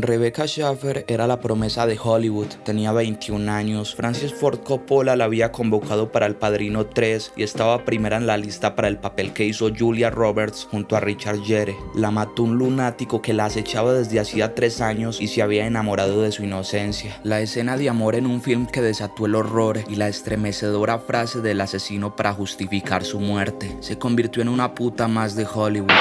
Rebecca Schaffer era la promesa de Hollywood, tenía 21 años, Francis Ford Coppola la había convocado para El Padrino 3 y estaba primera en la lista para el papel que hizo Julia Roberts junto a Richard Gere. La mató un lunático que la acechaba desde hacía 3 años y se había enamorado de su inocencia. La escena de amor en un film que desató el horror y la estremecedora frase del asesino para justificar su muerte se convirtió en una puta más de Hollywood.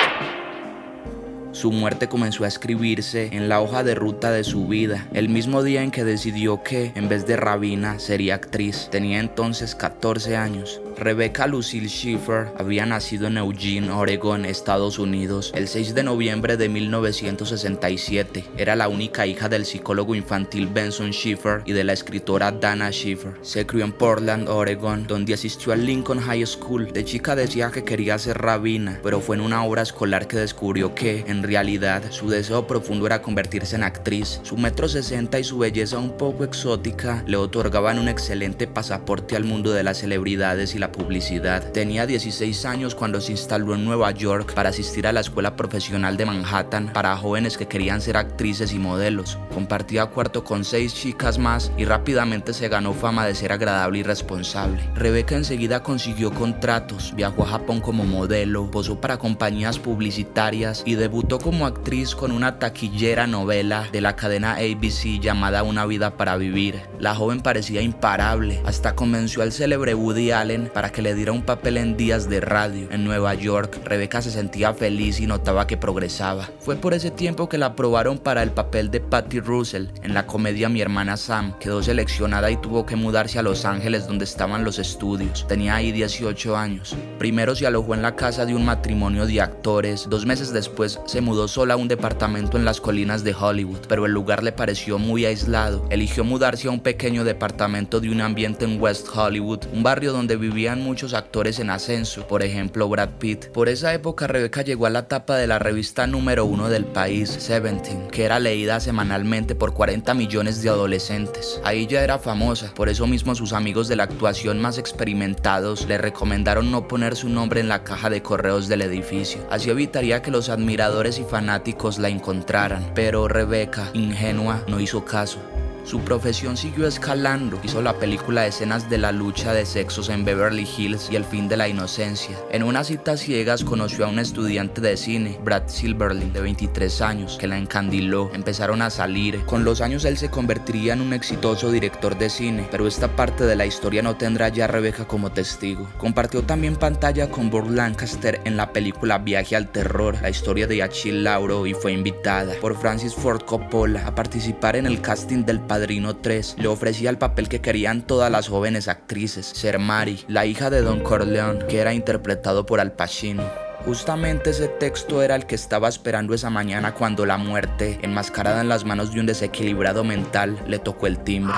Su muerte comenzó a escribirse en la hoja de ruta de su vida, el mismo día en que decidió que, en vez de rabina, sería actriz. Tenía entonces 14 años. Rebecca Lucille Schiffer había nacido en Eugene, Oregón, Estados Unidos, el 6 de noviembre de 1967. Era la única hija del psicólogo infantil Benson Schiffer y de la escritora Dana Schiffer. Se crió en Portland, Oregón, donde asistió al Lincoln High School. De chica decía que quería ser rabina, pero fue en una obra escolar que descubrió que, en realidad, su deseo profundo era convertirse en actriz. Su 1,60 m y su belleza un poco exótica le otorgaban un excelente pasaporte al mundo de las celebridades y la publicidad. Tenía 16 años cuando se instaló en Nueva York para asistir a la escuela profesional de Manhattan para jóvenes que querían ser actrices y modelos. Compartía cuarto con 6 chicas más y rápidamente se ganó fama de ser agradable y responsable. Rebecca enseguida consiguió contratos, viajó a Japón como modelo, posó para compañías publicitarias y debutó como actriz con una taquillera novela de la cadena ABC llamada Una vida para vivir. La joven parecía imparable, hasta convenció al célebre Woody Allen para que le diera un papel en Días de Radio. En Nueva York, Rebecca se sentía feliz y notaba que progresaba. Fue por ese tiempo que la aprobaron para el papel de Patty Russell en la comedia Mi hermana Sam. Quedó seleccionada y tuvo que mudarse a Los Ángeles, donde estaban los estudios. Tenía ahí 18 años. Primero se alojó en la casa de un matrimonio de actores. 2 meses después se mudó sola a un departamento en las colinas de Hollywood, pero el lugar le pareció muy aislado. Eligió mudarse a un pequeño departamento de un ambiente en West Hollywood, un barrio donde vivían muchos actores en ascenso, por ejemplo Brad Pitt. Por esa época Rebecca llegó a la tapa de la revista número 1 del país, Seventeen, que era leída semanalmente por 40 millones de adolescentes. Ahí ya era famosa, por eso mismo sus amigos de la actuación más experimentados le recomendaron no poner su nombre en la caja de correos del edificio. Así evitaría que los admiradores y fanáticos la encontraran, pero Rebecca, ingenua, no hizo caso. Su profesión siguió escalando. Hizo la película Escenas de la lucha de sexos en Beverly Hills y El fin de la inocencia. En unas citas ciegas conoció a un estudiante de cine, Brad Silberling, de 23 años, que la encandiló. Empezaron a salir. Con los años él se convertiría en un exitoso director de cine, pero esta parte de la historia no tendrá ya a Rebecca como testigo. Compartió también pantalla con Burt Lancaster en la película Viaje al terror, la historia de Achille Lauro, y fue invitada por Francis Ford Coppola a participar en el casting del Padrino 3. Le ofrecía el papel que querían todas las jóvenes actrices, ser Mary, la hija de Don Corleone, que era interpretado por Al Pacino. Justamente ese texto era el que estaba esperando esa mañana cuando la muerte, enmascarada en las manos de un desequilibrado mental, le tocó el timbre.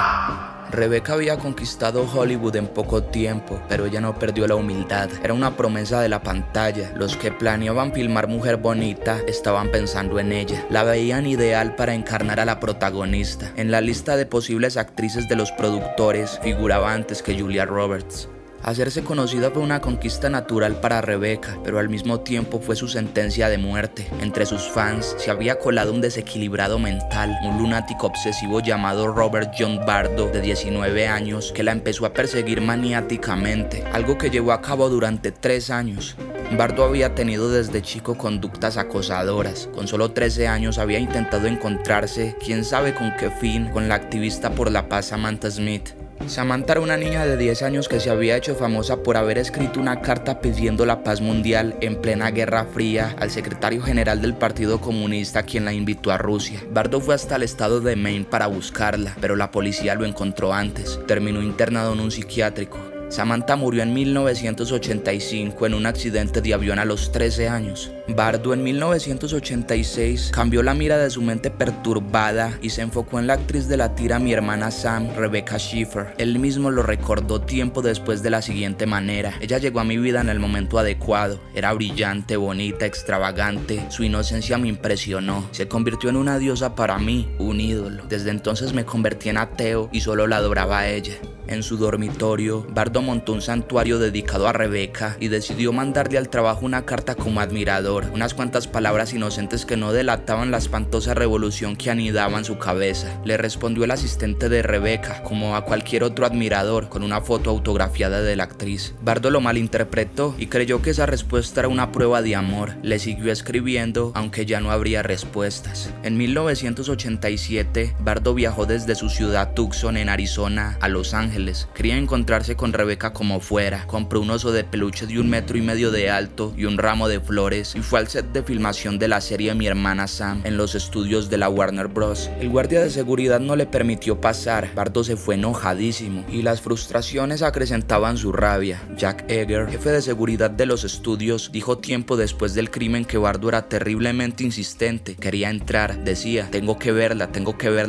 Rebecca había conquistado Hollywood en poco tiempo, pero ella no perdió la humildad. Era una promesa de la pantalla. Los que planeaban filmar Mujer Bonita estaban pensando en ella. La veían ideal para encarnar a la protagonista. En la lista de posibles actrices de los productores figuraba antes que Julia Roberts. Hacerse conocida fue una conquista natural para Rebecca, pero al mismo tiempo fue su sentencia de muerte. Entre sus fans se había colado un desequilibrado mental, un lunático obsesivo llamado Robert John Bardo, de 19 años, que la empezó a perseguir maniáticamente, algo que llevó a cabo durante 3 años. Bardo había tenido desde chico conductas acosadoras. Con solo 13 años había intentado encontrarse, quién sabe con qué fin, con la activista por la paz Samantha Smith. Samantha era una niña de 10 años que se había hecho famosa por haber escrito una carta pidiendo la paz mundial en plena Guerra Fría al secretario general del Partido Comunista, quien la invitó a Rusia. Bardo fue hasta el estado de Maine para buscarla, pero la policía lo encontró antes. Terminó internado en un psiquiátrico. Samantha murió en 1985 en un accidente de avión a los 13 años. Bardo en 1986 cambió la mira de su mente perturbada y se enfocó en la actriz de la tira Mi hermana Sam, Rebecca Schiffer. Él mismo lo recordó tiempo después de la siguiente manera: ella llegó a mi vida en el momento adecuado. Era brillante, bonita, extravagante. Su inocencia me impresionó. Se convirtió en una diosa para mí, un ídolo. Desde entonces me convertí en ateo y solo la adoraba a ella. En su dormitorio, Bardo montó un santuario dedicado a Rebecca y decidió mandarle al trabajo una carta como admirador, unas cuantas palabras inocentes que no delataban la espantosa revolución que anidaba en su cabeza. Le respondió el asistente de Rebecca, como a cualquier otro admirador, con una foto autografiada de la actriz. Bardo lo malinterpretó y creyó que esa respuesta era una prueba de amor. Le siguió escribiendo, aunque ya no habría respuestas. En 1987, Bardo viajó desde su ciudad Tucson, en Arizona, a Los Ángeles. Quería encontrarse con Rebecca como fuera. Compró un oso de peluche de 1,5 metros de alto y un ramo de flores y fue al set de filmación de la serie Mi hermana Sam en los estudios de la Warner Bros. El guardia de seguridad no le permitió pasar. Bardo se fue enojadísimo y las frustraciones acrecentaban su rabia. Jack Egger, jefe de seguridad de los estudios, dijo tiempo después del crimen que Bardo era terriblemente insistente. Quería entrar, decía, tengo que verla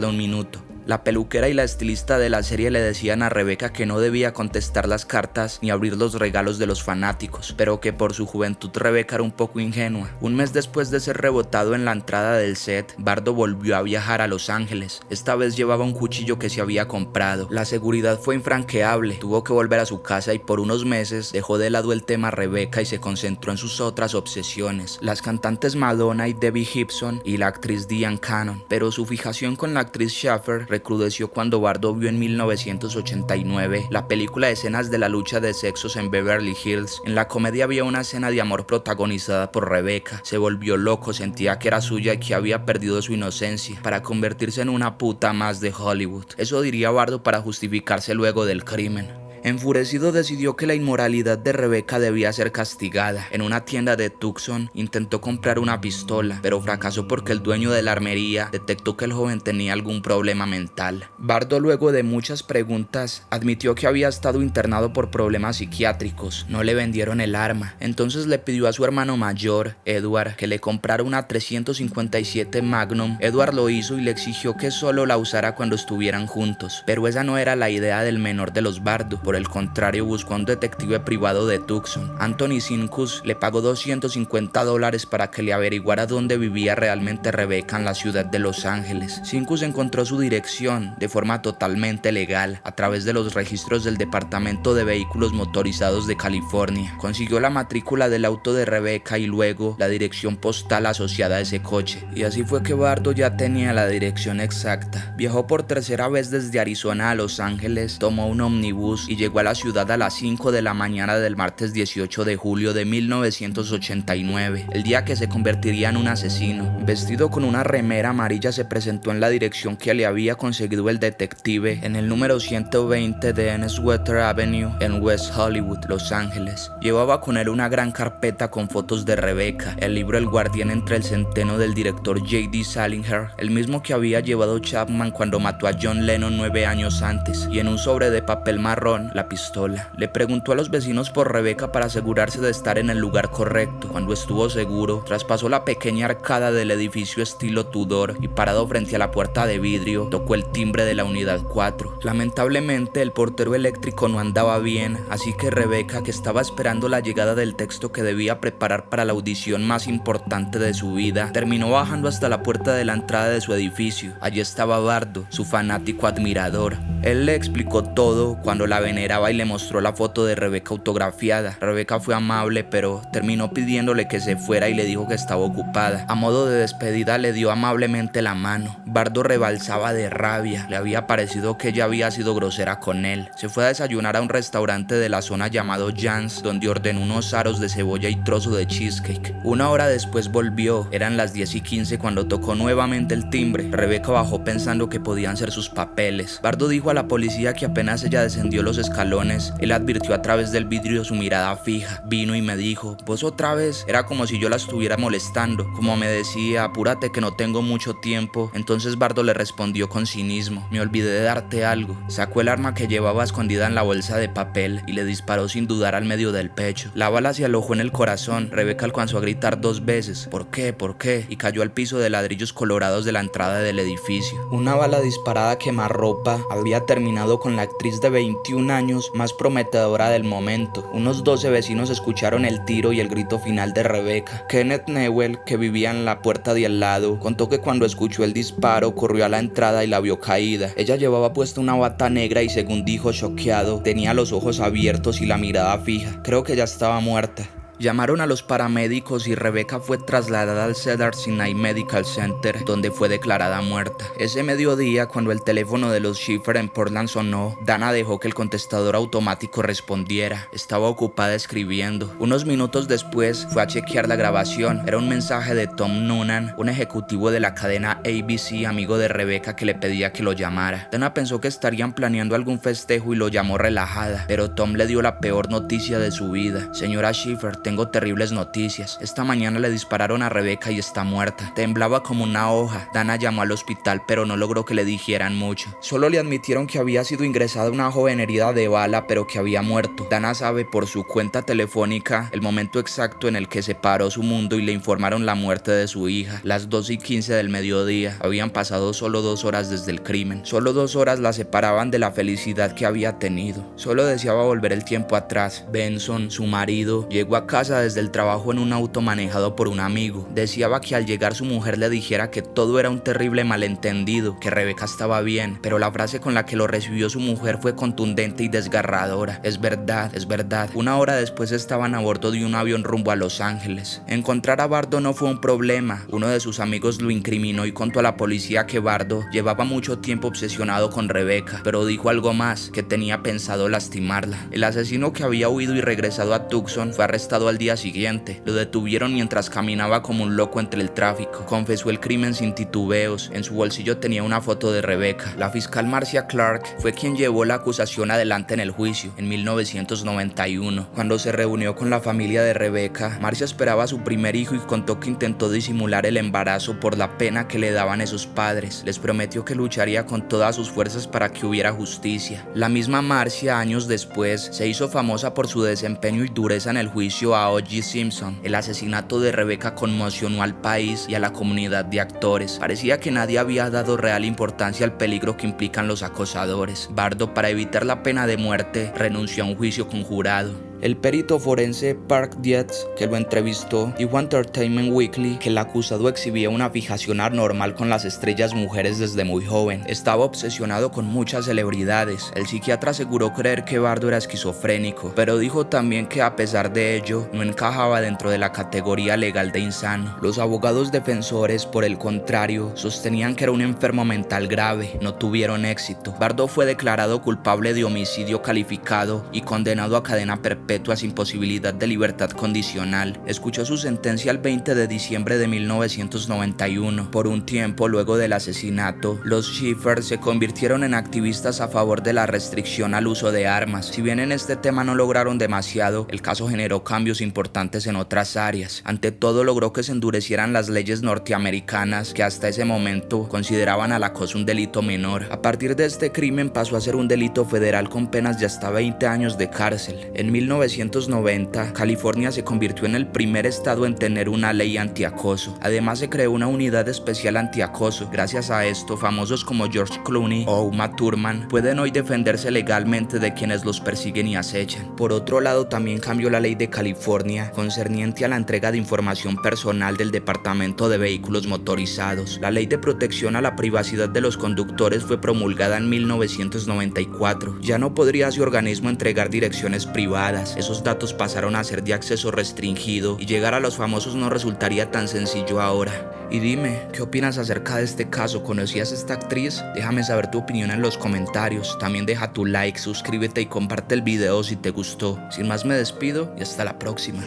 un minuto. La peluquera y la estilista de la serie le decían a Rebecca que no debía contestar las cartas ni abrir los regalos de los fanáticos, pero que por su juventud Rebecca era un poco ingenua. Un mes después de ser rebotado en la entrada del set, Bardo volvió a viajar a Los Ángeles. Esta vez llevaba un cuchillo que se había comprado. La seguridad fue infranqueable, tuvo que volver a su casa y por unos meses dejó de lado el tema Rebecca y se concentró en sus otras obsesiones, las cantantes Madonna y Debbie Gibson y la actriz Diane Cannon. Pero su fijación con la actriz Schaffer recrudeció cuando Bardo vio en 1989 la película Escenas de la lucha de sexos en Beverly Hills. En la comedia había una escena de amor protagonizada por Rebecca. Se volvió loco, sentía que era suya y que había perdido su inocencia para convertirse en una puta más de Hollywood. Eso diría Bardo para justificarse luego del crimen. Enfurecido decidió que la inmoralidad de Rebecca debía ser castigada. En una tienda de Tucson intentó comprar una pistola, pero fracasó porque el dueño de la armería detectó que el joven tenía algún problema mental. Bardo, luego de muchas preguntas, admitió que había estado internado por problemas psiquiátricos. No le vendieron el arma. Entonces le pidió a su hermano mayor, Edward, que le comprara una 357 Magnum. Edward lo hizo y le exigió que solo la usara cuando estuvieran juntos. Pero esa no era la idea del menor de los Bardo. Por el contrario, buscó a un detective privado de Tucson. Anthony Sincus le pagó $250 para que le averiguara dónde vivía realmente Rebecca en la ciudad de Los Ángeles. Sincus encontró su dirección de forma totalmente legal a través de los registros del Departamento de Vehículos Motorizados de California. Consiguió la matrícula del auto de Rebecca y luego la dirección postal asociada a ese coche. Y así fue que Bardo ya tenía la dirección exacta. Viajó por tercera vez desde Arizona a Los Ángeles, tomó un ómnibus y llegó a la ciudad a las 5 de la mañana del martes 18 de julio de 1989, el día que se convertiría en un asesino. Vestido con una remera amarilla, se presentó en la dirección que le había conseguido el detective, en el número 120 de Anneswater Avenue, en West Hollywood, Los Ángeles. Llevaba con él una gran carpeta con fotos de Rebecca, el libro El guardián entre el centeno del director J.D. Salinger, el mismo que había llevado Chapman cuando mató a John Lennon 9 años antes, y en un sobre de papel marrón, la pistola. Le preguntó a los vecinos por Rebecca para asegurarse de estar en el lugar correcto. Cuando estuvo seguro, traspasó la pequeña arcada del edificio estilo Tudor y, parado frente a la puerta de vidrio, tocó el timbre de la unidad 4. Lamentablemente, el portero eléctrico no andaba bien, así que Rebecca, que estaba esperando la llegada del texto que debía preparar para la audición más importante de su vida, terminó bajando hasta la puerta de la entrada de su edificio. Allí estaba Bardo, su fanático admirador. Él le explicó todo cuando la veneraba y le mostró la foto de Rebecca autografiada. Rebecca fue amable, pero terminó pidiéndole que se fuera y le dijo que estaba ocupada. A modo de despedida le dio amablemente la mano. Bardo rebalsaba de rabia. Le había parecido que ella había sido grosera con él. Se fue a desayunar a un restaurante de la zona llamado Jan's, donde ordenó unos aros de cebolla y trozo de cheesecake. Una hora después volvió. Eran las 10:15 cuando tocó nuevamente el timbre. Rebecca bajó pensando que podían ser sus papeles. Bardo dijo a la policía que apenas ella descendió los escalones, él advirtió a través del vidrio su mirada fija. Vino y me dijo: ¿vos otra vez? Era como si yo la estuviera molestando, como me decía: apúrate que no tengo mucho tiempo. Entonces Bardo le respondió con cinismo: me olvidé de darte algo. Sacó el arma que llevaba escondida en la bolsa de papel y le disparó sin dudar al medio del pecho. La bala se alojó en el corazón. Rebecca alcanzó a gritar 2 veces: ¿por qué? ¿por qué? Y cayó al piso de ladrillos colorados de la entrada del edificio. Una bala disparada a quemarropa había terminado con la actriz de 21 años más prometedora del momento. Unos 12 vecinos escucharon el tiro y el grito final de Rebecca. Kenneth Newell, que vivía en la puerta de al lado, contó que cuando escuchó el disparo corrió a la entrada y la vio caída. Ella llevaba puesta una bata negra y, según dijo choqueado, tenía los ojos abiertos y la mirada fija. Creo que ya estaba muerta. Llamaron a los paramédicos y Rebecca fue trasladada al Cedars-Sinai Medical Center, donde fue declarada muerta. Ese mediodía, cuando el teléfono de los Schiffer en Portland sonó, Dana dejó que el contestador automático respondiera. Estaba ocupada escribiendo. Unos minutos después fue a chequear la grabación. Era un mensaje de Tom Noonan, un ejecutivo de la cadena ABC, amigo de Rebecca, que le pedía que lo llamara. Dana pensó que estarían planeando algún festejo y lo llamó relajada, pero Tom le dio la peor noticia de su vida. Señora Schiffer, tengo terribles noticias. Esta mañana le dispararon a Rebecca y está muerta. Temblaba como una hoja. Dana llamó al hospital, pero no logró que le dijeran mucho. Solo le admitieron que había sido ingresada una joven herida de bala, pero que había muerto. Dana sabe por su cuenta telefónica el momento exacto en el que se paró su mundo y le informaron la muerte de su hija. Las 2:15 del mediodía. Habían pasado solo 2 horas desde el crimen. Solo 2 horas la separaban de la felicidad que había tenido. Solo deseaba volver el tiempo atrás. Benson, su marido, llegó a casa desde el trabajo en un auto manejado por un amigo. Deseaba que al llegar su mujer le dijera que todo era un terrible malentendido, que Rebecca estaba bien, pero la frase con la que lo recibió su mujer fue contundente y desgarradora. Es verdad, es verdad. 1 hora después estaban a bordo de un avión rumbo a Los Ángeles. Encontrar a Bardo no fue un problema. Uno de sus amigos lo incriminó y contó a la policía que Bardo llevaba mucho tiempo obsesionado con Rebecca, pero dijo algo más, que tenía pensado lastimarla. El asesino, que había huido y regresado a Tucson, fue arrestado al día siguiente. Lo detuvieron mientras caminaba como un loco entre el tráfico. Confesó el crimen sin titubeos. En su bolsillo tenía una foto de Rebecca. La fiscal Marcia Clark fue quien llevó la acusación adelante en el juicio en 1991. Cuando se reunió con la familia de Rebecca, Marcia esperaba a su primer hijo y contó que intentó disimular el embarazo por la pena que le daban esos padres. Les prometió que lucharía con todas sus fuerzas para que hubiera justicia. La misma Marcia, años después, se hizo famosa por su desempeño y dureza en el juicio a O.J. Simpson. El asesinato de Rebecca conmocionó al país y a la comunidad de actores. Parecía que nadie había dado real importancia al peligro que implican los acosadores. Bardo, para evitar la pena de muerte, renunció a un juicio conjurado. El perito forense Park Dietz, que lo entrevistó, dijo a Entertainment Weekly que el acusado exhibía una fijación anormal con las estrellas mujeres desde muy joven. Estaba obsesionado con muchas celebridades. El psiquiatra aseguró creer que Bardo era esquizofrénico, pero dijo también que a pesar de ello, no encajaba dentro de la categoría legal de insano. Los abogados defensores, por el contrario, sostenían que era un enfermo mental grave. No tuvieron éxito. Bardo fue declarado culpable de homicidio calificado y condenado a cadena perpetua sin posibilidad de libertad condicional. Escuchó su sentencia el 20 de diciembre de 1991. Por un tiempo luego del asesinato, los Schiffer se convirtieron en activistas a favor de la restricción al uso de armas. Si bien en este tema no lograron demasiado, el caso generó cambios importantes en otras áreas. Ante todo, logró que se endurecieran las leyes norteamericanas, que hasta ese momento consideraban al acoso un delito menor. A partir de este crimen pasó a ser un delito federal con penas de hasta 20 años de cárcel. En 1990, California se convirtió en el primer estado en tener una ley antiacoso. Además, se creó una unidad especial antiacoso. Gracias a esto, famosos como George Clooney o Uma Thurman pueden hoy defenderse legalmente de quienes los persiguen y acechan. Por otro lado, también cambió la ley de California concerniente a la entrega de información personal del Departamento de Vehículos Motorizados. La ley de protección a la privacidad de los conductores fue promulgada en 1994. Ya no podría ese organismo entregar direcciones privadas. Esos datos pasaron a ser de acceso restringido y llegar a los famosos no resultaría tan sencillo ahora. Y dime, ¿qué opinas acerca de este caso? ¿Conocías a esta actriz? Déjame saber tu opinión en los comentarios. También deja tu like, suscríbete y comparte el video si te gustó. Sin más, me despido y hasta la próxima.